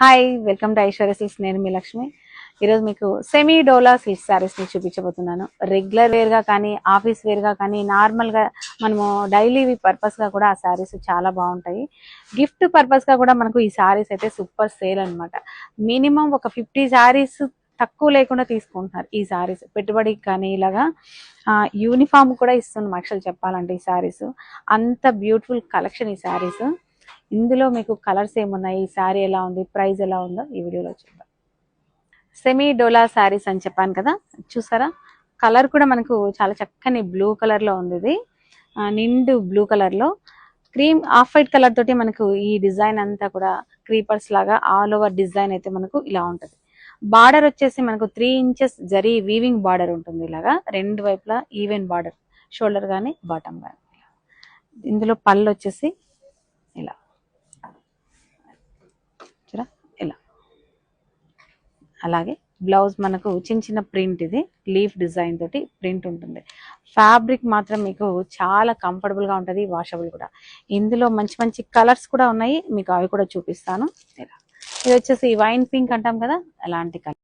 Hi, welcome to Aishwarya silks. నేను మీ లక్ష్మి. ఈరోజు మీకు సెమీ డోలా సిల్క్ శారీస్ ని చూపించబోతున్నాను. రెగ్యులర్ వేర్ గా కానీ, ఆఫీస్ వేర్ గా కానీ, నార్మల్ గా మనము డైలీ పర్పస్ గా కూడా ఆ శారీస్ చాలా బాగుంటాయి. గిఫ్ట్ పర్పస్ గా కూడా మనకు ఈ శారీస్ అయితే సూపర్ సేల్ అనమాట. మినిమం ఒక 50 శారీస్ తక్కువ లేకుండా తీసుకుంటున్నారు ఈ శారీస్. పెట్టుబడికి కానీ ఇలాగా యూనిఫామ్ కూడా ఇస్తున్నాం యాక్చువల్ చెప్పాలంటే. ఈ శారీస్ అంత బ్యూటిఫుల్ కలెక్షన్ ఈ శారీస్. ఇందులో మీకు కలర్స్ ఏమున్నాయి, ఈ శారీ ఎలా ఉంది, ప్రైస్ ఎలా ఉందో ఈ వీడియోలో చూద్దాం. సెమీ డోలా శారీస్ అని చెప్పాను కదా, చూసారా? కలర్ కూడా మనకు చాలా చక్కని బ్లూ కలర్ లో ఉంది. ఇది నిండు బ్లూ కలర్ లో క్రీమ్ ఆఫ్ వైట్ కలర్ తోటి మనకు ఈ డిజైన్ అంతా కూడా క్రీపర్స్ లాగా ఆల్ ఓవర్ డిజైన్ అయితే మనకు ఇలా ఉంటుంది. బార్డర్ వచ్చేసి మనకు 3 ఇంచెస్ జరీ వీవింగ్ బార్డర్ ఉంటుంది. ఇలాగా రెండు వైపులా ఈవెన్ బార్డర్, షోల్డర్ కానీ బాటమ్ కానీ. ఇందులో పళ్ళు వచ్చేసి ఇలా ఇలా, అలాగే బ్లౌజ్ మనకు చిన్న చిన్న ప్రింట్, ఇది లీఫ్ డిజైన్ తోటి ప్రింట్ ఉంటుంది. ఫ్యాబ్రిక్ మాత్రం మీకు చాలా కంఫర్టబుల్ గా ఉంటుంది, వాషబుల్ కూడా. ఇందులో మంచి మంచి కలర్స్ కూడా ఉన్నాయి, మీకు అవి కూడా చూపిస్తాను. ఇలా ఇది వచ్చేసి వైన్ పింక్ అంటాం కదా, అలాంటి కలర్.